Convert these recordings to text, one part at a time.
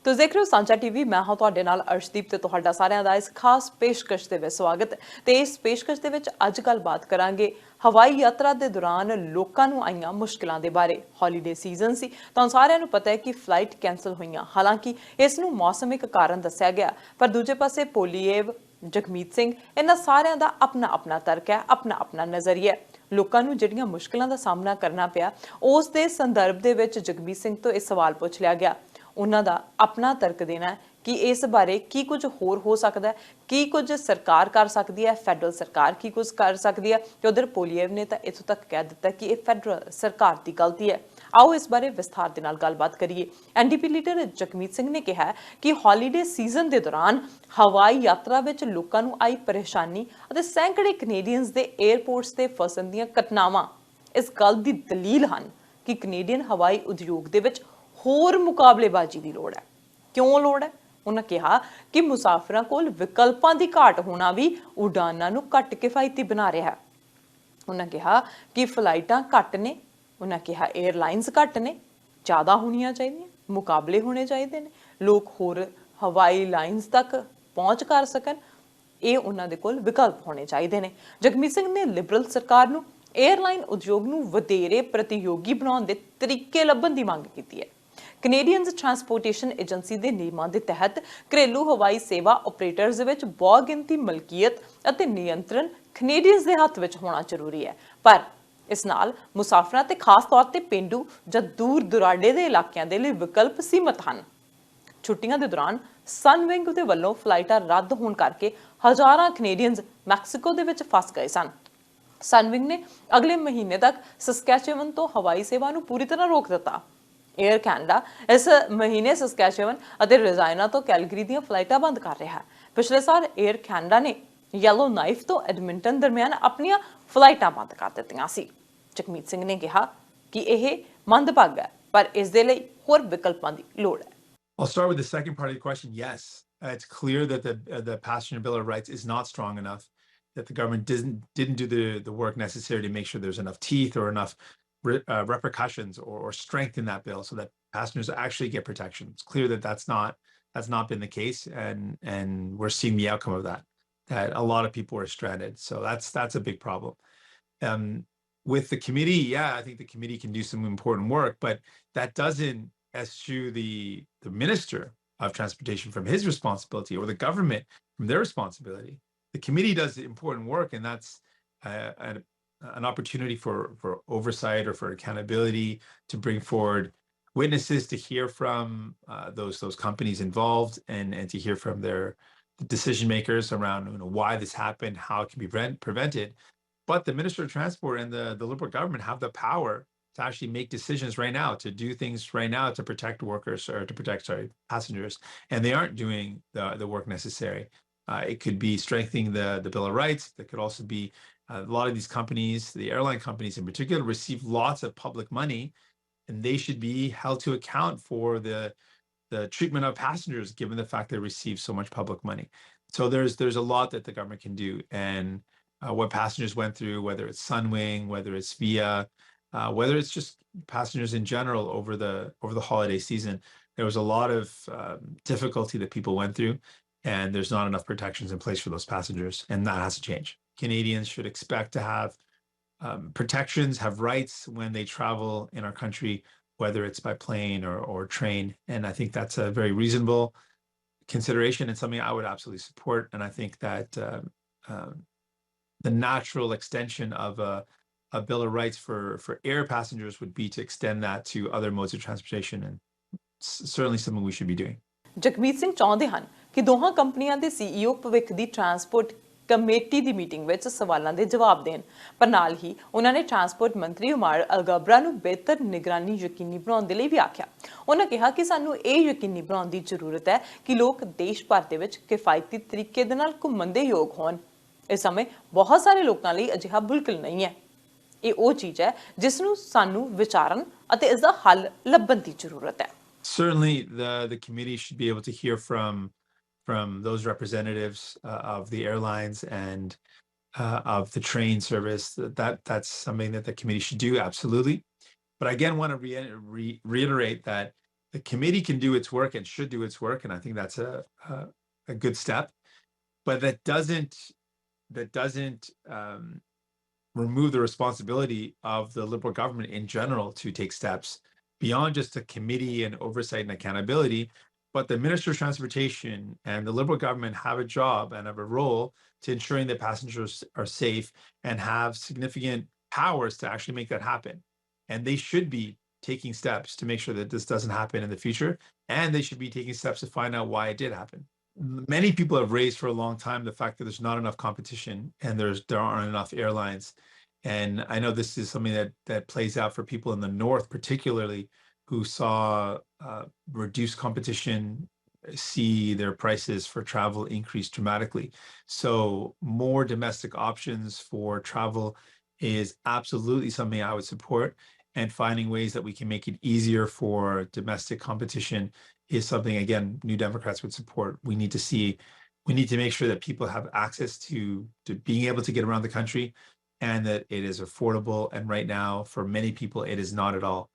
ਤੁਸੀਂ ਦੇਖ ਰਹੇ ਹੋ ਸਾਂਝਾ ਟੀਵੀ। ਮੈਂ ਹਾਂ ਤੁਹਾਡੇ ਨਾਲ ਅਰਸ਼ਦੀਪ ਤੇ ਤੁਹਾਡਾ ਸਾਰਿਆਂ ਦਾ ਇਸ ਖਾਸ ਪੇਸ਼ਕਸ਼ ਦੇ ਵਿੱਚ ਸਵਾਗਤ ਤੇ ਇਸ ਪੇਸ਼ਕਸ਼ ਦੇ ਵਿੱਚ ਅੱਜ ਗੱਲਬਾਤ ਕਰਾਂਗੇ ਹਵਾਈ ਯਾਤਰਾ ਦੇ ਦੌਰਾਨ ਲੋਕਾਂ ਨੂੰ ਆਈਆਂ ਮੁਸ਼ਕਲਾਂ ਦੇ ਬਾਰੇ। ਹੌਲੀਡੇ ਸੀਜ਼ਨ ਸੀ ਤਾਂ ਸਾਰਿਆਂ ਨੂੰ ਪਤਾ ਹੈ ਕਿ ਫਲਾਈਟ ਕੈਂਸਲ ਹੋਈਆਂ। ਹਾਲਾਂਕਿ ਇਸ ਨੂੰ ਮੌਸਮਿਕ ਕਾਰਨ ਦੱਸਿਆ ਗਿਆ, ਪਰ ਦੂਜੇ ਪਾਸੇ ਪੋਲੀਏਵ, ਜਗਮੀਤ ਸਿੰਘ, ਇਹਨਾਂ ਸਾਰਿਆਂ ਦਾ ਆਪਣਾ ਆਪਣਾ ਤਰਕ ਹੈ, ਆਪਣਾ ਆਪਣਾ ਨਜ਼ਰੀਆ ਹੈ। ਲੋਕਾਂ ਨੂੰ ਜਿਹੜੀਆਂ ਮੁਸ਼ਕਲਾਂ ਦਾ ਸਾਹਮਣਾ ਕਰਨਾ ਪਿਆ, ਉਸ ਦੇ ਸੰਦਰਭ ਦੇ ਵਿੱਚ ਜਗਮੀਤ ਸਿੰਘ ਤੋਂ ਇਹ ਸਵਾਲ ਪੁੱਛ ਲਿਆ ਗਿਆ। ਉਹਨਾਂ ਦਾ ਆਪਣਾ ਤਰਕ ਦੇਣਾ ਹੈ ਕਿ ਇਸ ਬਾਰੇ ਕੀ ਕੁਝ ਹੋਰ ਹੋ ਸਕਦਾ ਹੈ, ਕੀ ਕੁਝ ਸਰਕਾਰ ਕਰ ਸਕਦੀ ਹੈ, ਫੈਡਰਲ ਸਰਕਾਰ ਕੀ ਕੁਝ ਕਰ ਸਕਦੀ ਹੈ। ਤੇ ਉਧਰ ਪੋਲੀਏਵ ਨੇ ਤਾਂ ਇੱਥੋਂ ਤੱਕ ਕਹਿ ਦਿੱਤਾ ਕਿ ਇਹ ਫੈਡਰਲ ਸਰਕਾਰ ਦੀ ਗਲਤੀ ਹੈ। ਆਓ ਇਸ ਬਾਰੇ ਵਿਸਥਾਰ ਦੇ ਨਾਲ ਗੱਲਬਾਤ ਕਰੀਏ। ਐਨਡੀਪੀ ਲੀਡਰ ਜਗਮੀਤ ਸਿੰਘ ਨੇ ਕਿਹਾ ਕਿ ਹੌਲੀਡੇ ਸੀਜ਼ਨ ਦੇ ਦੌਰਾਨ ਹਵਾਈ ਯਾਤਰਾ ਵਿੱਚ ਲੋਕਾਂ ਨੂੰ ਆਈ ਪਰੇਸ਼ਾਨੀ ਅਤੇ ਸੈਂਕੜੇ ਕੈਨੇਡੀਅਨਸ ਦੇ 에ਅਰਪੋਰਟਸ ਤੇ ਫਸਣ ਦੀਆਂ ਘਟਨਾਵਾਂ ਇਸ ਗੱਲ ਦੀ ਦਲੀਲ ਹਨ ਕਿ ਕੈਨੇਡੀਅਨ ਹਵਾਈ ਉਦਯੋਗ ਦੇ ਵਿੱਚ ਹੋਰ ਮੁਕਾਬਲੇਬਾਜ਼ੀ ਦੀ ਲੋੜ ਹੈ। ਕਿਉਂ ਲੋੜ ਹੈ? ਉਹਨਾਂ ਕਿਹਾ ਕਿ ਮੁਸਾਫਰਾਂ ਕੋਲ ਵਿਕਲਪਾਂ ਦੀ ਘਾਟ ਹੋਣਾ ਵੀ ਉਡਾਨਾਂ ਨੂੰ ਘੱਟ ਕਿਫਾਇਤੀ ਬਣਾ ਰਿਹਾ ਹੈ। ਉਹਨਾਂ ਕਿਹਾ ਕਿ ਫਲਾਈਟਾਂ ਘੱਟ ਨੇ, ਉਹਨਾਂ ਕਿਹਾ 에ਅਰਲਾਈਨਸ ਘੱਟ ਨੇ, ਜ਼ਿਆਦਾ ਹੋਣੀਆਂ ਚਾਹੀਦੀਆਂ, ਮੁਕਾਬਲੇ ਹੋਣੇ ਚਾਹੀਦੇ ਨੇ, ਲੋਕ ਹੋਰ ਹਵਾਈ ਲਾਈਨਸ ਤੱਕ ਪਹੁੰਚ ਕਰ ਸਕਣ, ਇਹ ਉਹਨਾਂ ਦੇ ਕੋਲ ਵਿਕਲਪ ਹੋਣੇ ਚਾਹੀਦੇ ਨੇ। ਜਗਮੀਤ ਸਿੰਘ ਨੇ ਲਿਬਰਲ ਸਰਕਾਰ ਨੂੰ 에ਅਰਲਾਈਨ ਉਦਯੋਗ ਨੂੰ ਵਧੇਰੇ ਪ੍ਰਤੀਯੋਗੀ ਬਣਾਉਣ ਦੇ ਤਰੀਕੇ ਲੱਭਣ ਦੀ ਮੰਗ ਕੀਤੀ ਹੈ। ਕੈਨੇਡੀਅਨਸ ਟਰਾਂਸਪੋਰਟੇਸ਼ਨ ਏਜੰਸੀ ਦੇ ਨਿਯਮਾਂ ਦੇ ਤਹਿਤ ਘਰੇਲੂ ਹਵਾਈ ਸੇਵਾ ਆਪਰੇਟਰਸ ਦੇ ਵਿੱਚ ਬਹੁਤ ਗਿਣਤੀ ਮਲਕੀਅਤ ਅਤੇ ਨਿਯੰਤਰਣ ਕੈਨੇਡੀਅਨਸ ਦੇ ਹੱਥ ਵਿੱਚ ਹੋਣਾ ਜ਼ਰੂਰੀ ਹੈ, ਪਰ ਇਸ ਨਾਲ ਮੁਸਾਫਰਾਂ ਤੇ ਖਾਸ ਤੌਰ ਤੇ ਪੇਂਡੂ ਜਾਂ ਦੂਰ ਦੁਰਾਡੇ ਦੇ ਇਲਾਕਿਆਂ ਦੇ ਲਈ ਵਿਕਲਪ ਸੀਮਤ ਹਨ। ਛੁੱਟੀਆਂ ਦੇ ਦੌਰਾਨ ਸਨਵਿੰਗ ਦੇ ਵੱਲੋਂ ਫਲਾਈਟਾਂ ਰੱਦ ਹੋਣ ਕਰਕੇ ਹਜ਼ਾਰਾਂ ਕੈਨੇਡੀਅਨਸ ਮੈਕਸੀਕੋ ਦੇ ਵਿੱਚ ਫਸ ਗਏ ਸਨ। ਸਨਵਿੰਗ ਨੇ ਅਗਲੇ ਮਹੀਨੇ ਤੱਕ ਸਸਕੈਚੇਵਨ ਤੋਂ ਹਵਾਈ ਸੇਵਾ ਨੂੰ ਪੂਰੀ ਤਰ੍ਹਾਂ ਰੋਕ ਦਿੱਤਾ। 에ਅਰ ਕੈਨੇਡਾ ਇਸ ਮਹੀਨੇ ਸਸਕੈਚੇਵਨ ਅਤੇ ਰਜ਼ਾਇਨਾ ਤੋਂ ਕੈਲਗਰੀ ਦੀਆਂ ਫਲਾਈਟਾਂ ਬੰਦ ਕਰ ਰਿਹਾ ਹੈ। ਪਿਛਲੇ ਸਾਲ 에ਅਰ ਕੈਨੇਡਾ ਨੇ ਯੈਲੋ ਨਾਈਫ ਤੋਂ ਐਡਮਿੰਟਨ ਦਰਮਿਆਨ ਆਪਣੀਆਂ ਫਲਾਈਟਾਂ ਬੰਦ ਕਰ ਦਿੱਤੀਆਂ ਸੀ। ਜਗਮੀਤ ਸਿੰਘ ਨੇ ਕਿਹਾ ਕਿ ਇਹ ਮੰਦਭਾਗਾ ਹੈ, ਪਰ ਇਸ ਦੇ ਲਈ ਹੋਰ ਵਿਕਲਪਾਂ ਦੀ ਲੋੜ ਹੈ। I'll start with the second part of your question. Yes, it's clear that the passenger bill of rights is not strong enough, that the government didn't do the work necessary to make sure there's enough teeth or enough repercussions or strength in that bill so that passengers actually get protection. It's clear that that's not been the case, and we're seeing the outcome of that. That a lot of people are stranded, so that's a big problem. With the committee, yeah, I think the committee can do some important work, but that doesn't eschew the minister of transportation from his responsibility or the government from their responsibility. The committee does important work, and that's an opportunity for oversight or for accountability, to bring forward witnesses, to hear from those companies involved, and to hear from their decision makers around why this happened, how it can be prevented. But the Minister of Transport and the Liberal government have the power to actually make decisions right now, to do things right now to protect workers or to protect, passengers, and they aren't doing the work necessary. It could be strengthening the Bill of Rights. That could also be a lot of these companies, the airline companies in particular, receive lots of public money, and they should be held to account for the treatment of passengers, given the fact they receive so much public money. So there's a lot that the government can do, and what passengers went through, whether it's Sunwing, whether it's VIA, whether it's just passengers in general over the holiday season, there was a lot of difficulty that people went through, and there's not enough protections in place for those passengers, and that has to change. Canadians should expect to have protections, have rights when they travel in our country, whether it's by plane or train, and I think that's a very reasonable consideration and something I would absolutely support. And I think that the natural extension of a Bill of Rights for air passengers would be to extend that to other modes of transportation, and certainly something we should be doing. Jagmeet Singh ਚਾਹੁੰਦੇ ਹਨ ਕਿ ਦੋਹਾਂ ਕੰਪਨੀਆਂ ਦੇ CEO ਭਵਿੱਖ ਦੀ transport committee ਦੀ meeting ਵਿੱਚ ਸਵਾਲਾਂ ਦੇ ਜਵਾਬ ਦੇਣ, ਪਰ ਨਾਲ ਹੀ ਉਹਨਾਂ ਨੇ ਟਰਾਂਸਪੋਰਟ ਮੰਤਰੀ ਉਮਰ ਅਲਗਬਰਾ ਨੂੰ ਬਿਹਤਰ ਨਿਗਰਾਨੀ ਯਕੀਨੀ ਬਣਾਉਣ ਦੇ ਲਈ ਵੀ ਆਖਿਆ। ਉਹਨਾਂ ਕਿਹਾ ਕਿ ਸਾਨੂੰ ਇਹ ਯਕੀਨੀ ਬਣਾਉਣ ਦੀ ਜ਼ਰੂਰਤ ਹੈ ਕਿ ਲੋਕ ਦੇਸ਼ ਭਰ ਦੇ ਵਿੱਚ ਕਿਫਾਇਤੀ ਤਰੀਕੇ ਦੇ ਨਾਲ ਘੁੰਮਣ ਦੇ ਯੋਗ ਹੋਣ। ਇਸ ਸਮੇਂ ਬਹੁਤ ਸਾਰੇ ਲੋਕਾਂ ਲਈ ਅਜਿਹਾ ਬਿਲਕੁਲ ਨਹੀਂ ਹੈ। ਇਹ ਉਹ ਚੀਜ਼ ਹੈ ਜਿਸ ਨੂੰ ਸਾਨੂੰ ਵਿਚਾਰਨ ਅਤੇ ਇਸ ਦਾ ਹੱਲ ਲੱਭਣ ਦੀ ਜ਼ਰੂਰਤ ਹੈ। Certainly, the committee should be able to hear from those representatives of the airlines and of the train service. That's something that the committee should do, absolutely. But I again want to reiterate that the committee can do its work and should do its work, and I think that's a good step. But that doesn't remove the responsibility of the Liberal government in general to take steps beyond just a committee and oversight and accountability. But the Minister of Transportation and the Liberal government have a job and have a role to ensuring that passengers are safe and have significant powers to actually make that happen. And they should be taking steps to make sure that this doesn't happen in the future. And they should be taking steps to find out why it did happen. Many people have raised for a long time the fact that there's not enough competition and there aren't enough airlines. And I know this is something that plays out for people in the north, particularly, who saw reduced competition, see their prices for travel increase dramatically. So more domestic options for travel is absolutely something I would support. And finding ways that we can make it easier for domestic competition is something, again, New Democrats would support. We need to make sure that people have access to being able to get around the country, and that it is affordable. And right now, for many people, it is not at all.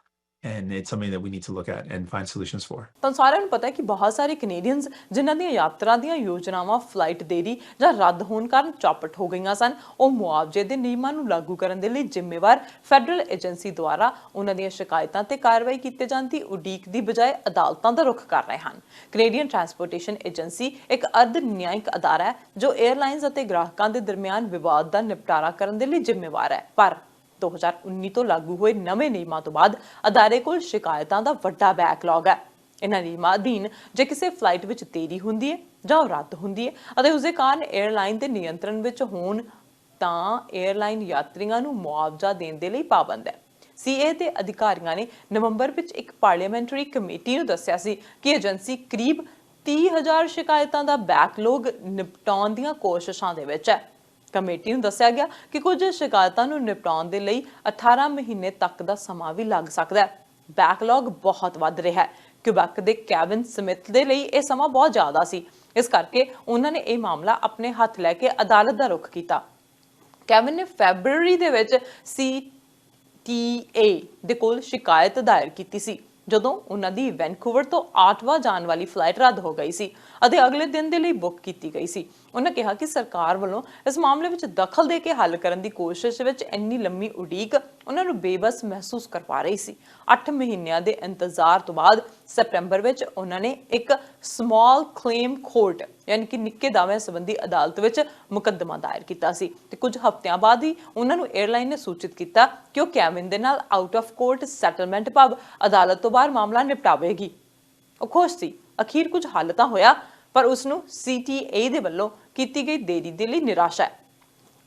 And it's something that we need to look at and find solutions for. ਤਾਂ ਸਾਰਿਆਂ ਨੂੰ ਪਤਾ ਹੈ ਕਿ ਬਹੁਤ ਸਾਰੇ Canadians ਜਿਨ੍ਹਾਂ ਦੀਆਂ ਯਾਤਰਾ ਦੀਆਂ ਯੋਜਨਾਵਾਂ ਫਲਾਈਟ ਦੇਰੀ ਜਾਂ ਰੱਦ ਹੋਣ ਕਾਰਨ ਚੌਪਟ ਹੋ ਗਈਆਂ ਸਨ, ਉਹ ਮੁਆਵਜ਼ੇ ਦੇ ਨਿਯਮਾਂ ਨੂੰ ਲਾਗੂ ਕਰਨ ਦੇ ਲਈ ਜ਼ਿੰਮੇਵਾਰ ਫੈਡਰਲ ਏਜੰਸੀ ਦੁਆਰਾ ਉਹਨਾਂ ਦੀਆਂ ਸ਼ਿਕਾਇਤਾਂ ਤੇ ਕਾਰਵਾਈ ਕੀਤੇ ਜਾਣ ਦੀ ਉਡੀਕ ਦੀ ਬਜਾਏ ਅਦਾਲਤਾਂ ਦਾ ਰੁਖ ਕਰ ਰਹੇ ਹਨ। ਕੈਨੇਡੀਅਨ ਟਰਾਂਸਪੋਰਟੇਸ਼ਨ ਏਜੰਸੀ ਇੱਕ ਅਰਧ ਨਿਆਇਕ ਅਦਾਰਾ ਹੈ ਜੋ 에ਅਰਲਾਈਨਸ ਅਤੇ ਗ੍ਰਾਹਕਾਂ ਦੇ ਦਰਮਿਆਨ ਵਿਵਾਦ ਦਾ ਨਿਪਟਾਰਾ ਕਰਨ ਦੇ ਲਈ ਜ਼ਿੰਮੇਵਾਰ ਹੈ। ਪਰ 2019 ਤੋਂ ਲਾਗੂ ਹੋਏ ਨਵੇਂ ਨਿਯਮਾਂ ਤੋਂ ਬਾਅਦ ਅਦਾਰੇ ਕੋਲ ਸ਼ਿਕਾਇਤਾਂ ਦਾ ਵੱਡਾ ਬੈਕਲੌਗ ਹੈ। ਇਹਨਾਂ ਨਿਯਮਾਂ ਅਧੀਨ ਜੇ ਕਿਸੇ ਫਲਾਈਟ ਵਿੱਚ ਦੇਰੀ ਹੁੰਦੀ ਹੈ ਜਾਂ ਉਹ ਰੱਦ ਹੁੰਦੀ ਹੈ ਅਤੇ ਉਸਦੇ ਕਾਰਨ 에ਅਰਲਾਈਨ ਦੇ ਨਿਯੰਤਰਣ ਵਿੱਚ ਹੋਣ ਤਾਂ 에ਅਰਲਾਈਨ ਯਾਤਰੀਆਂ ਨੂੰ ਮੁਆਵਜ਼ਾ ਦੇਣ ਦੇ ਲਈ ਪਾਬੰਦ ਹੈ। ਸੀਏ ਦੇ ਅਧਿਕਾਰੀਆਂ ਨੇ ਨਵੰਬਰ ਵਿੱਚ ਇੱਕ ਪਾਰਲੀਮੈਂਟਰੀ ਕਮੇਟੀ ਨੂੰ ਦੱਸਿਆ ਸੀ ਕਿ ਏਜੰਸੀ ਕਰੀਬ 30,000 ਸ਼ਿਕਾਇਤਾਂ ਦਾ ਬੈਕਲੌਗ ਨਿਪਟਾਉਣ ਦੀਆਂ ਕੋਸ਼ਿਸ਼ਾਂ ਦੇ ਵਿੱਚ ਹੈ। ਕਮੇਟੀ ਨੂੰ ਦੱਸਿਆ ਗਿਆ ਕਿ ਕੁਝ ਸ਼ਿਕਾਇਤਾਂ ਨੂੰ ਨਿਪਟਾਉਣ ਦੇ ਲਈ 18 ਮਹੀਨੇ ਤੱਕ ਦਾ ਸਮਾਂ ਵੀ ਲੱਗ ਸਕਦਾ ਹੈ। ਬੈਕਲੌਗ ਬਹੁਤ ਵੱਧ ਰਿਹਾ ਹੈ। ਕਿਊਬੈਕ ਦੇ ਕੈਵਿਨ ਸਮਿਥ ਦੇ ਲਈ ਇਹ ਸਮਾਂ ਬਹੁਤ ਜ਼ਿਆਦਾ ਸੀ, ਇਸ ਕਰਕੇ ਉਹਨਾਂ ਨੇ ਇਹ ਮਾਮਲਾ ਆਪਣੇ ਹੱਥ ਲੈ ਕੇ ਅਦਾਲਤ ਦਾ ਰੁਖ ਕੀਤਾ। ਕੈਵਿਨ ਨੇ ਫੈਬਰੂਅਰੀ ਦੇ ਵਿੱਚ CTA ਦੇ ਕੋਲ ਸ਼ਿਕਾਇਤ ਦਾਇਰ ਕੀਤੀ ਸੀ ਜਦੋਂ ਉਹਨਾਂ ਦੀ ਵੈਨਕੂਵਰ ਤੋਂ ਆਟਵਾ ਜਾਣ ਵਾਲੀ ਫਲਾਈਟ ਰੱਦ ਹੋ ਗਈ ਸੀ ਅਤੇ ਅਗਲੇ ਦਿਨ ਦੇ ਲਈ ਬੁੱਕ ਕੀਤੀ ਗਈ ਸੀ। ਉਹਨਾਂ ਕਿਹਾ ਕਿ ਸਰਕਾਰ ਵੱਲੋਂ ਇਸ ਮਾਮਲੇ ਵਿੱਚ ਦਖਲ ਦੇ ਕੇ ਹੱਲ ਕਰਨ ਦੀ ਕੋਸ਼ਿਸ਼ ਵਿੱਚ ਇੰਨੀ ਲੰਮੀ ਉਡੀਕ ਉਹਨਾਂ ਨੂੰ ਬੇਬਸ ਮਹਿਸੂਸ ਕਰਵਾ ਰਹੀ ਸੀ। 8 ਮਹੀਨਿਆਂ ਦੇ ਇੰਤਜ਼ਾਰ ਤੋਂ ਬਾਅਦ ਸੈਪਟੈਂਬਰ ਵਿੱਚ ਉਹਨਾਂ ਨੇ ਇੱਕ ਸਮਾਲ ਕਲੇਮ ਕੋਰਟ ਯਾਨੀ ਕਿ ਨਿੱਕੇ ਦਾਅਵਿਆਂ ਸੰਬੰਧੀ ਅਦਾਲਤ ਵਿੱਚ ਮੁਕੱਦਮਾ ਦਾਇਰ ਕੀਤਾ ਸੀ ਤੇ ਕੁਝ ਹਫ਼ਤਿਆਂ ਬਾਅਦ ਹੀ ਉਹਨਾਂ ਨੂੰ 에ਅਰਲਾਈਨ ਨੇ ਸੂਚਿਤ ਕੀਤਾ ਕਿ ਉਹ ਕੈਵਿਨ ਦੇ ਨਾਲ ਆਊਟ ਆਫ ਕੋਰਟ ਸੈਟਲਮੈਂਟ ਭਾਵ ਅਦਾਲਤ ਤੋਂ ਬਾਹਰ ਮਾਮਲਾ ਨਿਪਟਾਵੇਗੀ। ਉਹ ਖੁਸ਼ ਸੀ, ਅਖੀਰ ਕੁਝ ਹੱਲ ਤਾਂ ਹੋਇਆ, ਪਰ ਉਸ ਨੂੰ CTA ਦੇ ਵੱਲੋਂ ਕੀਤੀ ਗਈ ਦੇਰੀ ਦੇ ਲਈ ਨਿਰਾਸ਼ਾ ਹੈ।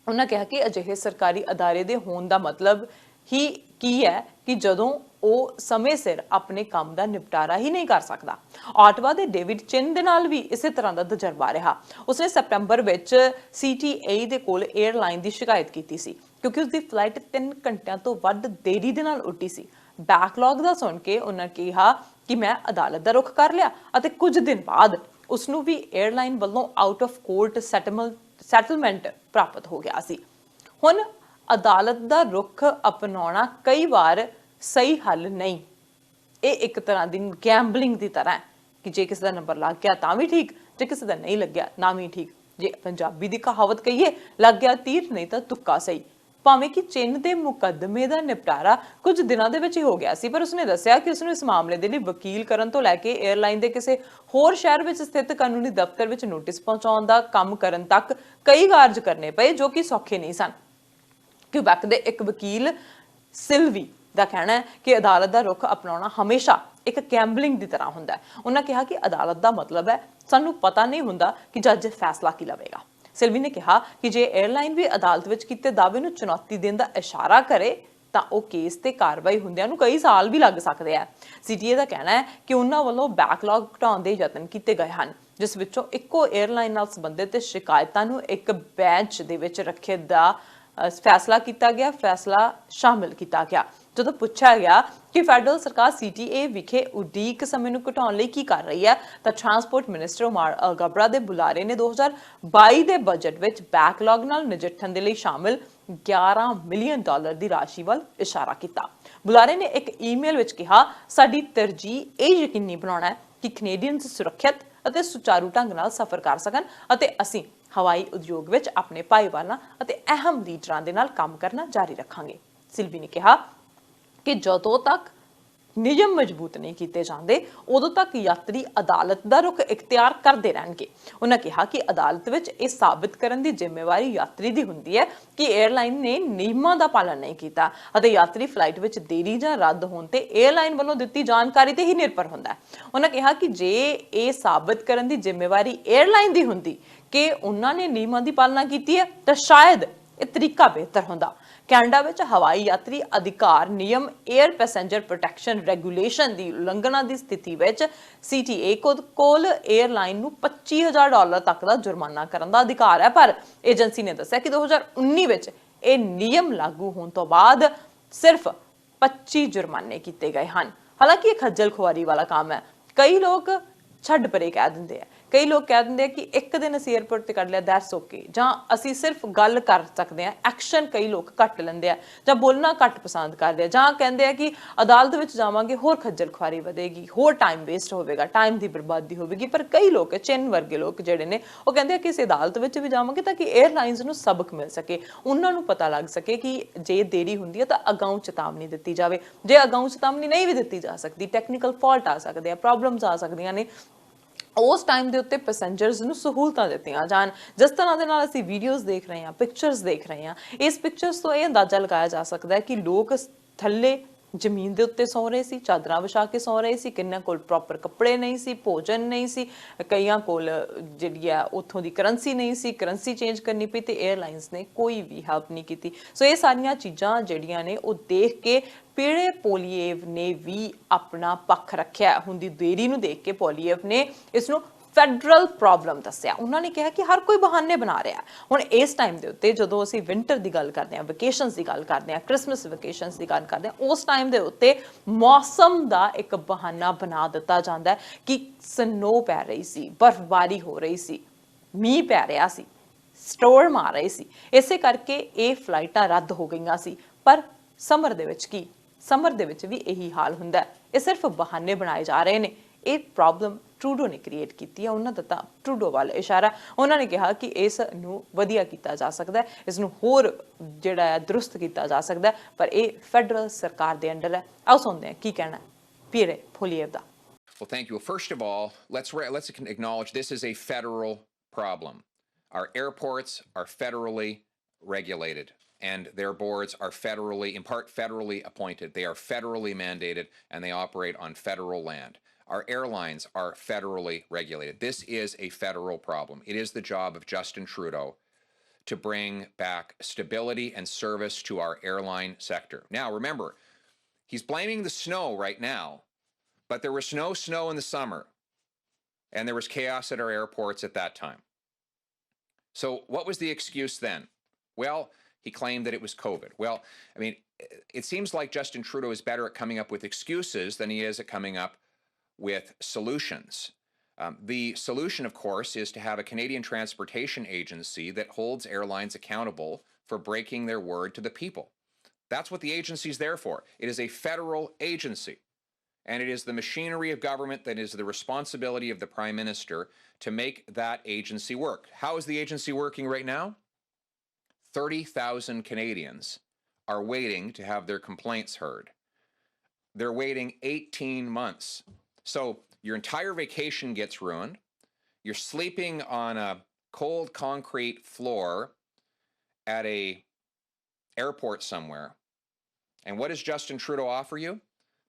ਉਹਨਾਂ ਕਿਹਾ ਕਿ ਅਜਿਹੇ ਸਰਕਾਰੀ ਅਦਾਰੇ ਦੇ ਹੋਣ ਦਾ ਮਤਲਬ ਹੀ ਕੀ ਹੈ ਕਿ ਜਦੋਂ ਉਹ ਸਮੇਂ ਸਿਰ ਆਪਣੇ ਕੰਮ ਦਾ ਨਿਪਟਾਰਾ ਹੀ ਨਹੀਂ ਕਰ ਸਕਦਾ। ਆਟਵਾ ਦੇ ਡੇਵਿਡ ਚਿਨ ਦੇ ਨਾਲ ਵੀ ਇਸੇ ਤਰ੍ਹਾਂ ਦਾ ਤਜਰਬਾ ਰਿਹਾ। ਉਸਨੇ ਸੈਪਟੈਂਬਰ ਵਿੱਚ CTA ਦੇ ਕੋਲ 에ਅਰਲਾਈਨ ਦੀ ਸ਼ਿਕਾਇਤ ਕੀਤੀ ਸੀ ਕਿਉਂਕਿ ਉਸਦੀ ਫਲਾਈਟ 3 ਘੰਟਿਆਂ ਤੋਂ ਵੱਧ ਦੇਰੀ ਦੇ ਨਾਲ ਉੱਡੀ ਸੀ। ਬੈਕਲੌਗ ਦਾ ਸੁਣ ਕੇ ਉਹਨਾਂ ਕਿਹਾ ਕਿ ਮੈਂ ਅਦਾਲਤ ਦਾ ਰੁਖ ਕਰ ਲਿਆ ਅਤੇ ਕੁਝ ਦਿਨ ਬਾਅਦ ਉਸ ਨੂੰ ਵੀ 에ਅਰਲਾਈਨ ਵੱਲੋਂ ਆਊਟ ਆਫ ਕੋਰਟ ਸੈਟਲਮੈਂਟ ਪ੍ਰਾਪਤ ਹੋ ਗਿਆ ਸੀ। ਹੁਣ ਅਦਾਲਤ ਦਾ ਰੁਖ ਅਪਣਾਉਣਾ ਕਈ ਵਾਰ ਸਹੀ ਹੱਲ ਨਹੀਂ। ਇਹ ਇੱਕ ਤਰ੍ਹਾਂ ਦੀ ਗੈਂਬਲਿੰਗ ਦੀ ਤਰ੍ਹਾਂ ਹੈ ਕਿ ਜੇ ਕਿਸੇ ਦਾ ਨੰਬਰ ਲੱਗ ਗਿਆ ਤਾਂ ਵੀ ਠੀਕ, ਜੇ ਕਿਸੇ ਦਾ ਨਹੀਂ ਲੱਗਿਆ ਨਾ ਵੀ ਠੀਕ। ਜੇ ਪੰਜਾਬੀ ਦੀ ਕਹਾਵਤ ਕਹੀਏ, ਲੱਗ ਗਿਆ ਤੀਰ ਨਹੀਂ ਤਾਂ ਤੁੱਕਾ ਸਹੀ। ਭਾਵੇਂ ਕਿ ਚਿੰਨ ਦੇ ਮੁਕੱਦਮੇ ਦਾ ਨਿਪਟਾਰਾ ਕੁਝ ਦਿਨਾਂ ਦੇ ਵਿੱਚ ਹੀ ਹੋ ਗਿਆ ਸੀ, ਪਰ ਉਸਨੇ ਦੱਸਿਆ ਕਿ ਉਸਨੂੰ ਇਸ ਮਾਮਲੇ ਦੇ ਲਈ ਵਕੀਲ ਕਰਨ ਤੋਂ ਲੈ ਕੇ 에ਅਰਲਾਈਨ ਦੇ ਕਿਸੇ ਹੋਰ ਸ਼ਹਿਰ ਵਿੱਚ ਸਥਿਤ ਕਾਨੂੰਨੀ ਦਫ਼ਤਰ ਵਿੱਚ ਨੋਟਿਸ ਪਹੁੰਚਾਉਣ ਦਾ ਕੰਮ ਕਰਨ ਤੱਕ ਕਈ ਕਾਰਜ ਕਰਨੇ ਪਏ ਜੋ ਕਿ ਸੌਖੇ ਨਹੀਂ ਸਨ। ਕਿਊਬੈਕ ਦੇ ਇੱਕ ਵਕੀਲ ਸਿਲਵੀ ਦਾ ਕਹਿਣਾ ਹੈ ਕਿ ਅਦਾਲਤ ਦਾ ਰੁਖ ਅਪਣਾਉਣਾ ਹਮੇਸ਼ਾ ਇੱਕ ਗੈਂਬਲਿੰਗ ਦੀ ਤਰ੍ਹਾਂ ਹੁੰਦਾ ਹੈ। ਉਹਨਾਂ ਕਿਹਾ ਕਿ ਅਦਾਲਤ ਦਾ ਮਤਲਬ ਹੈ ਸਾਨੂੰ ਪਤਾ ਨਹੀਂ ਹੁੰਦਾ ਕਿ ਜੱਜ ਫੈਸਲਾ ਕੀ ਲਵੇਗਾ। ਸਿਲਵੀ ਨੇ ਕਿਹਾ ਕਿ ਜੇ 에ਅਰਲਾਈਨ ਵੀ ਅਦਾਲਤ ਵਿੱਚ ਕੀਤੇ ਦਾਅਵੇ ਨੂੰ ਚੁਣੌਤੀ ਦੇਣ ਦਾ ਇਸ਼ਾਰਾ ਕਰੇ ਤਾਂ ਉਹ ਕੇਸ ਤੇ ਕਾਰਵਾਈ ਹੁੰਦਿਆਂ ਨੂੰ ਕਈ ਸਾਲ ਵੀ ਲੱਗ ਸਕਦੇ ਆ। CTA ਦਾ ਕਹਿਣਾ ਹੈ ਕਿ ਉਹਨਾਂ ਵੱਲੋਂ ਬੈਕਲੌਗ ਘਟਾਉਣ ਦੇ ਯਤਨ ਕੀਤੇ ਗਏ ਹਨ, ਜਿਸ ਵਿੱਚੋਂ ਇੱਕੋ 에ਅਰਲਾਈਨ ਨਾਲ ਸੰਬੰਧਿਤ ਸ਼ਿਕਾਇਤਾਂ ਨੂੰ ਇੱਕ ਬੈਂਚ ਦੇ ਵਿੱਚ ਰੱਖੇ ਦਾ ਫੈਸਲਾ ਕੀਤਾ ਗਿਆ। ਫੈਸਲਾ ਸ਼ਾਮਿਲ ਕੀਤਾ ਗਿਆ। ਜਦੋਂ ਪੁੱਛਿਆ ਗਿਆ ਕਿ ਫੈਡਰਲ ਸਰਕਾਰ CTA ਵਿਖੇ ਉਡੀਕ ਸਮੇਂ ਨੂੰ ਘਟਾਉਣ ਲਈ ਕੀ ਕਰ ਰਹੀ ਹੈ ਤਾਂ ਟਰਾਂਸਪੋਰਟ ਮਿਨਿਸਟਰ ਉਮਾਰ ਅਲਗਬਰਾ ਦੇ ਬੁਲਾਰੇ ਨੇ 2022 ਦੇ ਬਜਟ ਵਿੱਚ ਬੈਕਲੌਗ ਨਾਲ ਨਜਿੱਠਣ ਦੇ ਲਈ ਸ਼ਾਮਿਲ $11 ਮਿਲੀਅਨ ਦੀ ਰਾਸ਼ੀ ਵੱਲ ਇਸ਼ਾਰਾ ਕੀਤਾ। ਬੁਲਾਰੇ ਨੇ ਇੱਕ ਈਮੇਲ ਵਿੱਚ ਕਿਹਾ, ਸਾਡੀ ਤਰਜੀਹ ਇਹ ਯਕੀਨੀ ਬਣਾਉਣਾ ਹੈ ਕਿ ਕੈਨੇਡੀਅਨਸ ਸੁਰੱਖਿਅਤ ਅਤੇ ਸੁਚਾਰੂ ਢੰਗ ਨਾਲ ਸਫ਼ਰ ਕਰ ਸਕਣ ਅਤੇ ਅਸੀਂ ਹਵਾਈ ਉਦਯੋਗ ਵਿੱਚ ਆਪਣੇ ਭਾਈਵਾਲਾਂ ਅਤੇ ਅਹਿਮ ਲੀਡਰਾਂ ਦੇ ਨਾਲ ਕੰਮ ਕਰਨਾ ਜਾਰੀ ਰੱਖਾਂਗੇ। ਸਿਲਵੀ ਨੇ ਕਿਹਾ ਕਿ ਜਦੋਂ ਤੱਕ ਨਿਯਮ ਮਜ਼ਬੂਤ ਨਹੀਂ ਕੀਤੇ ਜਾਂਦੇ ਉਦੋਂ ਤੱਕ ਯਾਤਰੀ ਅਦਾਲਤ ਦਾ ਰੁਖ ਇਖਤਿਆਰ ਕਰਦੇ ਰਹਿਣਗੇ। ਉਹਨਾਂ ਕਿਹਾ ਕਿ ਅਦਾਲਤ ਵਿੱਚ ਇਹ ਸਾਬਿਤ ਕਰਨ ਦੀ ਜ਼ਿੰਮੇਵਾਰੀ ਯਾਤਰੀ ਦੀ ਹੁੰਦੀ ਹੈ ਕਿ 에ਅਰਲਾਈਨ ਨੇ ਨਿਯਮਾਂ ਦਾ ਪਾਲਣ ਨਹੀਂ ਕੀਤਾ ਅਤੇ ਯਾਤਰੀ ਫਲਾਈਟ ਵਿੱਚ ਦੇਰੀ ਜਾਂ ਰੱਦ ਹੋਣ ਤੇ 에ਅਰਲਾਈਨ ਵੱਲੋਂ ਦਿੱਤੀ ਜਾਣਕਾਰੀ ਤੇ ਹੀ ਨਿਰਭਰ ਹੁੰਦਾ ਹੈ। ਉਹਨਾਂ ਕਿਹਾ ਕਿ ਜੇ ਇਹ ਸਾਬਿਤ ਕਰਨ ਦੀ ਜ਼ਿੰਮੇਵਾਰੀ 에ਅਰਲਾਈਨ ਦੀ ਹੁੰਦੀ ਕਿ ਉਹਨਾਂ ਨੇ ਨਿਯਮਾਂ ਦੀ ਪਾਲਣਾ ਕੀਤੀ ਹੈ ਤਾਂ ਸ਼ਾਇਦ ਇਹ ਤਰੀਕਾ ਬਿਹਤਰ ਹੁੰਦਾ। ਕੈਨੇਡਾ ਵਿੱਚ ਹਵਾਈ ਯਾਤਰੀ ਅਧਿਕਾਰ ਨਿਯਮ 에ਅਰ ਪੈਸੇਂਜਰ ਪ੍ਰੋਟੈਕਸ਼ਨ ਰੈਗੂਲੇਸ਼ਨ ਦੀ ਉਲੰਘਣਾ ਦੀ ਸਥਿਤੀ ਵਿੱਚ CTA ਕੋਲ 에ਅਰਲਾਈਨ ਨੂੰ $25,000 ਤੱਕ ਦਾ ਜੁਰਮਾਨਾ ਕਰਨ ਦਾ ਅਧਿਕਾਰ ਹੈ, ਪਰ ਏਜੰਸੀ ਨੇ ਦੱਸਿਆ ਕਿ 2019 ਵਿੱਚ ਇਹ ਨਿਯਮ ਲਾਗੂ ਹੋਣ ਤੋਂ ਬਾਅਦ ਸਿਰਫ 25 ਜੁਰਮਾਨੇ ਕੀਤੇ ਗਏ ਹਨ। ਹਾਲਾਂਕਿ ਇਹ ਖੱਜਲ ਖੁਆਰੀ ਵਾਲਾ ਕੰਮ ਹੈ। ਕਈ ਲੋਕ ਛੱਡ ਪਰੇ ਕਹਿ ਦਿੰਦੇ ਆ, ਕਈ ਲੋਕ ਕਹਿ ਦਿੰਦੇ ਆ ਕਿ ਇੱਕ ਦਿਨ ਅਸੀਂ 에ਅਰਪੋਰਟ ਤੇ ਕੱਢ ਲਿਆ ਦੈਟਸ ਓਕੇ, ਜਾਂ ਅਸੀਂ ਸਿਰਫ ਗੱਲ ਕਰ ਸਕਦੇ ਆ। ਐਕਸ਼ਨ ਕਈ ਲੋਕ ਘੱਟ ਲੈਂਦੇ ਆ ਜਾਂ ਬੋਲਣਾ ਘੱਟ ਪਸੰਦ ਕਰਦੇ ਆ, ਜਾਂ ਕਹਿੰਦੇ ਆ ਕਿ ਅਦਾਲਤ ਵਿੱਚ ਜਾਵਾਂਗੇ ਹੋਰ ਖੱਜਲ ਖੁਆਰੀ ਵਧੇਗੀ, ਹੋਰ ਟਾਈਮ ਵੇਸਟ ਹੋਵੇਗਾ, ਟਾਈਮ ਦੀ ਬਰਬਾਦੀ ਹੋਵੇਗੀ। ਪਰ ਕਈ ਲੋਕ ਚਿੰਨ ਵਰਗੇ ਲੋਕ ਜਿਹੜੇ ਨੇ ਉਹ ਕਹਿੰਦੇ ਆ ਕਿ ਇਸ ਅਦਾਲਤ ਵਿੱਚ ਵੀ ਜਾਵਾਂਗੇ ਤਾਂ ਕਿ 에ਅਰਲਾਈਨਸ ਨੂੰ ਸਬਕ ਮਿਲ ਸਕੇ, ਉਹਨਾਂ ਨੂੰ ਪਤਾ ਲੱਗ ਸਕੇ ਕਿ ਜੇ ਦੇਰੀ ਹੁੰਦੀ ਹੈ ਤਾਂ ਅਗਾਊਂ ਚੇਤਾਵਨੀ ਦਿੱਤੀ ਜਾਵੇ। ਜੇ ਅਗਾਊਂ ਚੇਤਾਵਨੀ ਨਹੀਂ ਵੀ ਦਿੱਤੀ ਜਾ ਸਕਦੀ, ਟੈਕਨੀਕਲ ਫਾਲਟ ਆ ਸਕਦੇ ਆ, ਪ੍ਰੋਬਲਮਸ ਆ ਸਕਦੀਆਂ ਨੇ, ਉਸ ਟਾਈਮ ਦੇ ਉੱਤੇ ਪੈਸੇਂਜਰਸ ਨੂੰ ਸਹੂਲਤਾਂ ਦਿੱਤੀਆਂ ਜਾਣ। ਜਿਸ ਤਰ੍ਹਾਂ ਦੇ ਨਾਲ ਅਸੀਂ ਵੀਡੀਓਜ਼ ਦੇਖ ਰਹੇ ਹਾਂ, ਪਿਕਚਰਸ ਦੇਖ ਰਹੇ ਹਾਂ, ਇਸ ਪਿਕਚਰਸ ਤੋਂ ਇਹ ਅੰਦਾਜ਼ਾ ਲਗਾਇਆ ਜਾ ਸਕਦਾ ਹੈ ਕਿ ਲੋਕ ਥੱਲੇ ਜ਼ਮੀਨ ਦੇ ਉੱਤੇ ਸੌਂ ਰਹੇ ਸੀ, ਚਾਦਰਾਂ ਵਿਛਾ ਕੇ ਸੌਂ ਰਹੇ ਸੀ, ਕਿੰਨਾਂ ਕੋਲ ਪ੍ਰੋਪਰ ਕੱਪੜੇ ਨਹੀਂ ਸੀ, ਭੋਜਨ ਨਹੀਂ ਸੀ, ਕਈਆਂ ਕੋਲ ਜਿਹੜੀ ਆ ਉੱਥੋਂ ਦੀ ਕਰੰਸੀ ਨਹੀਂ ਸੀ, ਕਰੰਸੀ ਚੇਂਜ ਕਰਨੀ ਪਈ ਤੇ 에ਅਰਲਾਈਨਸ ਨੇ ਕੋਈ ਵੀ ਹੈਲਪ ਨਹੀਂ ਕੀਤੀ। ਸੋ ਇਹ ਸਾਰੀਆਂ ਚੀਜ਼ਾਂ ਜਿਹੜੀਆਂ ਨੇ ਉਹ ਦੇਖ ਕੇ ਪੀੜੇ ਪੋਲੀਏਵ ਨੇ ਵੀ ਆਪਣਾ ਪੱਖ ਰੱਖਿਆ। ਹੁੰਦੀ ਦੇਰੀ ਨੂੰ ਦੇਖ ਕੇ ਪੋਲੀਏਵ ਨੇ ਇਸ ਨੂੰ ਫੈਡਰਲ ਪ੍ਰੋਬਲਮ ਦੱਸਿਆ। ਉਹਨਾਂ ਨੇ ਕਿਹਾ ਕਿ ਹਰ ਕੋਈ ਬਹਾਨੇ ਬਣਾ ਰਿਹਾ। ਹੁਣ ਇਸ ਟਾਈਮ ਦੇ ਉੱਤੇ ਜਦੋਂ ਅਸੀਂ ਵਿੰਟਰ ਦੀ ਗੱਲ ਕਰਦੇ ਹਾਂ, ਵਕੇਸ਼ਨਸ ਦੀ ਗੱਲ ਕਰਦੇ ਹਾਂ, ਕ੍ਰਿਸਮਸ ਵਕੇਸ਼ਨਸ ਦੀ ਗੱਲ ਕਰਦੇ ਹਾਂ, ਉਸ ਟਾਈਮ ਦੇ ਉੱਤੇ ਮੌਸਮ ਦਾ ਇੱਕ ਬਹਾਨਾ ਬਣਾ ਦਿੱਤਾ ਜਾਂਦਾ ਹੈ ਕਿ ਸਨੋ ਪੈ ਰਹੀ ਸੀ, ਬਰਫ਼ਬਾਰੀ ਹੋ ਰਹੀ ਸੀ, ਮੀਂਹ ਪੈ ਰਿਹਾ ਸੀ, ਸਟੋਰਮ ਆ ਰਹੇ ਸੀ, ਇਸੇ ਕਰਕੇ ਇਹ ਫਲਾਈਟਾਂ ਰੱਦ ਹੋ ਗਈਆਂ ਸੀ। ਪਰ ਸਮਰ ਦੇ ਵਿੱਚ ਕੀ, ਸਮਰ ਦੇ ਵਿੱਚ ਵੀ ਇਹੀ ਹਾਲ ਹੁੰਦਾ ਹੈ। ਇਹ ਸਿਰਫ ਬਹਾਨੇ ਬਣਾਏ ਜਾ ਰਹੇ ਨੇ। ਇਹ ਪ੍ਰੋਬਲਮ ਟਰੂਡੋ ਨੇ ਕ੍ਰੀਏਟ ਕੀਤੀ ਹੈ। ਉਹਨਾਂ ਦਾ ਤਾਂ ਟਰੂਡੋ ਵੱਲ ਇਸ਼ਾਰਾ। ਉਹਨਾਂ ਨੇ ਕਿਹਾ ਕਿ ਇਸ ਨੂੰ ਵਧੀਆ ਕੀਤਾ ਜਾ ਸਕਦਾ ਹੈ, ਇਸ ਨੂੰ ਹੋਰ ਜਿਹੜਾ ਹੈ ਦਰੁਸਤ ਕੀਤਾ ਜਾ ਸਕਦਾ ਹੈ, ਪਰ ਇਹ ਫੈਡਰਲ ਸਰਕਾਰ ਦੇ ਅੰਡਰ ਹੈ। ਆਓ ਸੁਣਦੇ ਹਾਂ ਕੀ ਕਹਿਣਾ ਪੀਰੇ ਪੋਲੀਏਵ ਦਾ। Well, thank you. Well, first of all, let's acknowledge this is a federal problem. Our airports are federally regulated, and their boards are federally, in part, federally appointed. They are federally mandated, and they operate on federal land. Our airlines are federally regulated. This is a federal problem. It is the job of Justin Trudeau to bring back stability and service to our airline sector. Now, remember, he's blaming the snow right now. But there was no snow in the summer, and there was chaos at our airports at that time. So what was the excuse then? Well, he claimed that it was COVID. Well, I mean, it seems like Justin Trudeau is better at coming up with excuses than he is at coming up with solutions. The solution, of course, is to have a Canadian Transportation Agency that holds airlines accountable for breaking their word to the people. That's what the agency is there for. It is a federal agency. And it is the machinery of government that is the responsibility of the Prime Minister to make that agency work. How is the agency working right now? 30,000 Canadians are waiting to have their complaints heard. They're waiting 18 months. So your entire vacation gets ruined. You're sleeping on a cold concrete floor at a airport somewhere. And what does Justin Trudeau offer you?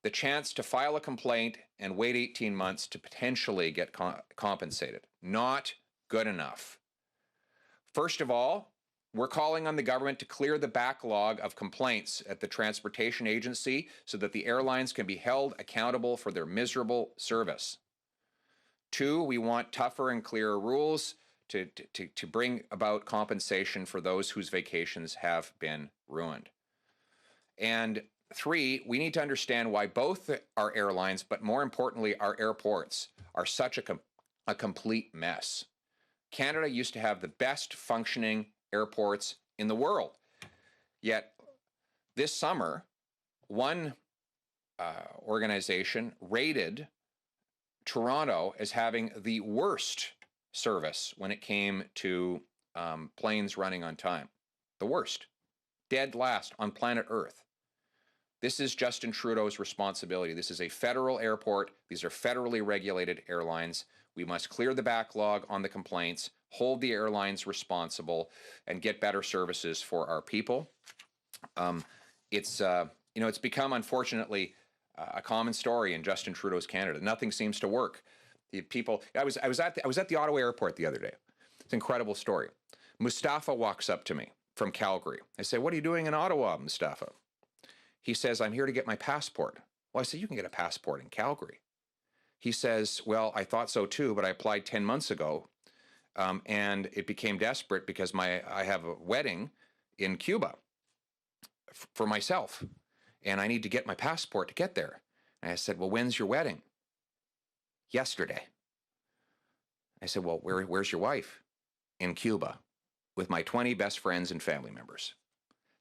The chance to file a complaint and wait 18 months to potentially get compensated. Not good enough. First of all, we're calling on the government to clear the backlog of complaints at the Transportation Agency so that the airlines can be held accountable for their miserable service. Two, we want tougher and clearer rules to bring about compensation for those whose vacations have been ruined. And three, we need to understand why both our airlines, but more importantly, our airports, are such a complete mess. Canada used to have the best functioning airports in the world. Yet this summer, one organization rated Toronto as having the worst service when it came to planes running on time. The worst. Dead last on planet Earth. This is Justin Trudeau's responsibility. This is a federal airport. These are federally regulated airlines. We must clear the backlog on the complaints, hold the airlines responsible, and get better services for our people. It's become, unfortunately, a common story in Justin Trudeau's Canada. Nothing seems to work. The people. I was at the Ottawa airport the other day. It's an incredible story. Mustafa walks up to me from Calgary. I say, "What are you doing in Ottawa, Mustafa?" He says, "I'm here to get my passport." Well, I said, "You can get a passport in Calgary." He says, "Well, I thought so too, but I applied 10 months ago, and it became desperate because I have a wedding in Cuba for myself, and I need to get my passport to get there." And I said, "Well, when's your wedding?" "Yesterday." I said, "Well, where's your wife?" "In Cuba with my 20 best friends and family members."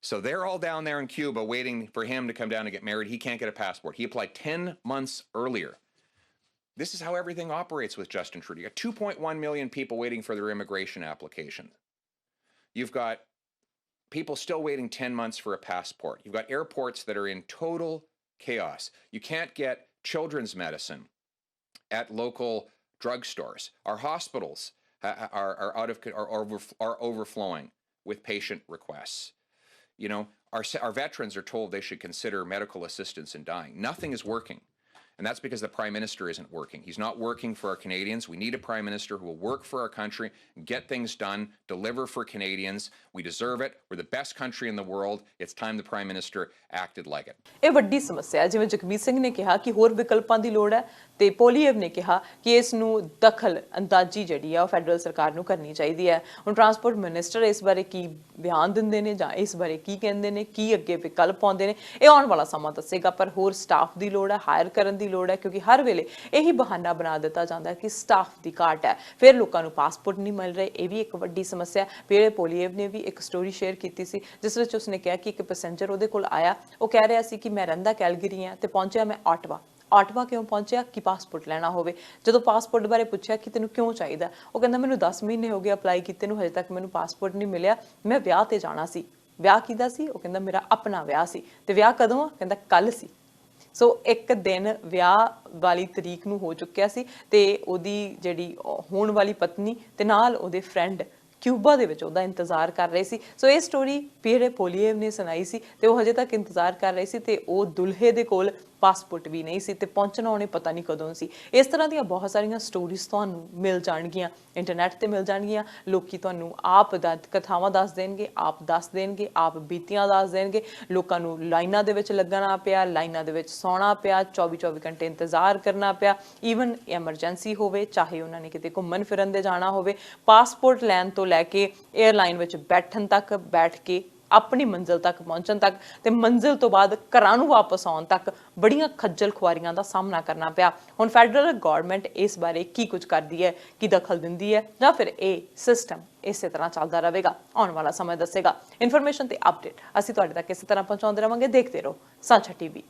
So they're all down there in Cuba waiting for him to come down and get married. He can't get a passport. He applied 10 months earlier. This is how everything operates with Justin Trudeau. You got 2.1 million people waiting for their immigration application. You've got people still waiting 10 months for a passport. You've got airports that are in total chaos. You can't get children's medicine at local drugstores. Our hospitals are overflowing with patient requests. You know, our veterans are told they should consider medical assistance in dying. Nothing is working. And that's because the Prime Minister isn't working. He's not working for our Canadians. We need a Prime Minister who will work for our country, get things done, deliver for Canadians. We deserve it. We're the best country in the world. It's time the Prime Minister acted like it. ਇਹ ਵੱਡੀ ਸਮੱਸਿਆ ਹੈ। ਜਿਵੇਂ ਜਗਮੀਤ ਸਿੰਘ ਨੇ ਕਿਹਾ ਕਿ ਹੋਰ ਵਿਕਲਪਾਂ ਦੀ ਲੋੜ ਹੈ ਤੇ ਪੋਲੀਏਵ ਨੇ ਕਿਹਾ ਕਿ ਇਸ ਨੂੰ ਦਖਲ ਅੰਦਾਜ਼ੀ ਜਿਹੜੀ ਆ ਉਹ ਫੈਡਰਲ ਸਰਕਾਰ ਨੂੰ ਕਰਨੀ ਚਾਹੀਦੀ ਹੈ। ਹੁਣ ਟਰਾਂਸਪੋਰਟ ਮਿਨਿਸਟਰ ਇਸ ਬਾਰੇ ਕੀ ਬਿਆਨ ਦਿੰਦੇ ਨੇ ਜਾਂ ਇਸ ਬਾਰੇ ਕੀ ਕਹਿੰਦੇ ਨੇ, ਕੀ ਅੱਗੇ ਵਿਕਲਪ ਆਉਂਦੇ ਨੇ, ਇਹ ਆਉਣ ਵਾਲਾ ਸਮਾਂ ਦੱਸੇਗਾ। ਪਰ ਹੋਰ ਸਟਾਫ ਦੀ ਲੋੜ ਹੈ, ਹਾਇਰ ਕਰਨ ਦੀ ਲੋੜ ਹੈ, ਕਿਉਂਕਿ ਹਰ ਵੇਲੇ ਇਹੀ ਬਹਾਨਾ ਬਣਾ ਦਿੱਤਾ ਜਾਂਦਾ ਹੈ ਕਿ ਸਟਾਫ ਦੀ ਘਾਟ ਹੈ। ਫਿਰ ਲੋਕਾਂ ਨੂੰ ਪਾਸਪੋਰਟ ਨਹੀਂ ਮਿਲ ਰਹੇ, ਇਹ ਵੀ ਇੱਕ ਵੱਡੀ ਸਮੱਸਿਆ। ਫਿਰ ਪੋਲੀਏਵ ਨੇ ਵੀ ਇੱਕ ਸਟੋਰੀ ਸ਼ੇਅਰ ਕੀਤੀ ਸੀ ਜਿਸ ਵਿੱਚ ਉਸਨੇ ਕਿਹਾ ਕਿ ਇੱਕ ਪੈਸੇਂਜਰ ਉਹਦੇ ਕੋਲ ਆਇਆ, ਉਹ ਕਹਿ ਰਿਹਾ ਸੀ ਕਿ ਮੈਂ ਰਹਿੰਦਾ ਕੈਲਗਰੀ ਹਾਂ ਤੇ ਪਹੁੰਚਿਆ ਮੈਂ ਆਟਵਾ ਕਿਉਂ ਪਹੁੰਚਿਆ ਕਿ ਪਾਸਪੋਰਟ ਲੈਣਾ ਹੋਵੇ। ਜਦੋਂ ਪਾਸਪੋਰਟ ਬਾਰੇ ਪੁੱਛਿਆ ਕਿ ਤੈਨੂੰ ਕਿਉਂ ਚਾਹੀਦਾ, ਉਹ ਕਹਿੰਦਾ ਮੈਨੂੰ 10 ਮਹੀਨੇ ਹੋ ਗਏ ਅਪਲਾਈ ਕੀਤੇ ਨੂੰ, ਹਜੇ ਤੱਕ ਮੈਨੂੰ ਪਾਸਪੋਰਟ ਨਹੀਂ ਮਿਲਿਆ। ਮੈਂ ਵਿਆਹ ਤੇ ਜਾਣਾ ਸੀ। ਵਿਆਹ ਕਿਹਦਾ ਸੀ? ਉਹ ਕਹਿੰਦਾ ਮੇਰਾ ਆਪਣਾ ਵਿਆਹ ਸੀ। ਤੇ ਵਿਆਹ ਕਦੋਂ ਆ? ਕਹਿੰਦਾ ਕੱਲ ਸੀ। ਸੋ ਇੱਕ ਦਿਨ ਵਿਆਹ ਵਾਲੀ ਤਰੀਕ ਨੂੰ ਹੋ ਚੁੱਕਿਆ ਸੀ ਤੇ ਉਹਦੀ ਜਿਹੜੀ ਹੋਣ ਵਾਲੀ ਪਤਨੀ ਤੇ ਨਾਲ ਉਹਦੇ ਫਰੈਂਡ ਕਿਊਬਾ ਦੇ ਵਿੱਚ ਉਹਦਾ ਇੰਤਜ਼ਾਰ ਕਰ ਰਹੇ ਸੀ। ਸੋ ਇਹ ਸਟੋਰੀ ਪੀਰੇ ਪੋਲੀਏਵ ਨੇ ਸੁਣਾਈ ਸੀ ਤੇ ਉਹ ਹਜੇ ਤੱਕ ਇੰਤਜ਼ਾਰ ਕਰ ਰਹੇ ਸੀ ਤੇ ਉਹ ਦੁਲਹੇ ਦੇ ਕੋਲ ਪਾਸਪੋਰਟ ਵੀ ਨਹੀਂ ਸੀ ਤੇ ਪਹੁੰਚਣਾ ਉਹਨੇ ਪਤਾ ਨਹੀਂ ਕਦੋਂ ਸੀ। ਇਸ ਤਰ੍ਹਾਂ ਦੀਆਂ ਬਹੁਤ ਸਾਰੀਆਂ ਸਟੋਰੀਜ਼ ਤੁਹਾਨੂੰ ਮਿਲ ਜਾਣਗੀਆਂ, ਇੰਟਰਨੈਟ ਤੇ ਮਿਲ ਜਾਣਗੀਆਂ। ਲੋਕੀ ਤੁਹਾਨੂੰ ਆਪ ਕਥਾਵਾਂ ਦੱਸ ਦੇਣਗੇ, ਆਪ ਦੱਸ ਦੇਣਗੇ, ਆਪ ਬੀਤੀਆਂ ਦੱਸ ਦੇਣਗੇ। ਲੋਕਾਂ ਨੂੰ ਲਾਈਨਾਂ ਦੇ ਵਿੱਚ ਲੱਗਣਾ ਪਿਆ, ਲਾਈਨਾਂ ਦੇ ਵਿੱਚ ਸੌਣਾ ਪਿਆ, 24 ਘੰਟੇ ਇੰਤਜ਼ਾਰ ਕਰਨਾ ਪਿਆ। ਈਵਨ ਐਮਰਜੈਂਸੀ ਹੋਵੇ, ਚਾਹੇ ਉਹਨਾਂ ਨੇ ਕਿਤੇ ਘੁੰਮਣ ਫਿਰਨ ਦੇ ਜਾਣਾ ਹੋਵੇ, ਪਾਸਪੋਰਟ ਲੈਣ ਤੋਂ ਲੈ ਕੇ 에ਅਰਲਾਈਨ ਵਿੱਚ ਬੈਠਣ ਤੱਕ, ਬੈਠ ਕੇ ਆਪਣੀ ਮੰਜ਼ਿਲ ਤੱਕ ਪਹੁੰਚਣ ਤੱਕ ਤੇ ਮੰਜ਼ਿਲ ਤੋਂ ਬਾਅਦ ਘਰਾਂ ਨੂੰ ਵਾਪਸ ਆਉਣ ਤੱਕ ਬੜੀਆਂ ਖੱਜਲ ਖੁਆਰੀਆਂ ਦਾ ਸਾਹਮਣਾ ਕਰਨਾ ਪਿਆ। ਹੁਣ ਫੈਡਰਲ ਗਵਰਨਮੈਂਟ ਇਸ ਬਾਰੇ ਕੀ ਕੁਝ ਕਰਦੀ ਹੈ, ਕੀ ਦਖਲ ਦਿੰਦੀ ਹੈ, ਜਾਂ ਫਿਰ ਇਹ ਸਿਸਟਮ ਇਸੇ ਤਰ੍ਹਾਂ ਚੱਲਦਾ ਰਹੇਗਾ, ਆਉਣ ਵਾਲਾ ਸਮਾਂ ਦੱਸੇਗਾ। ਇਨਫੋਰਮੇਸ਼ਨ ਤੇ ਅਪਡੇਟ ਅਸੀਂ ਤੁਹਾਡੇ ਤੱਕ ਇਸੇ ਤਰ੍ਹਾਂ ਪਹੁੰਚਾਉਂਦੇ ਰਹਾਂਗੇ। ਦੇਖਦੇ ਰਹੋ ਸਾਂਝਾ ਟੀਵੀ।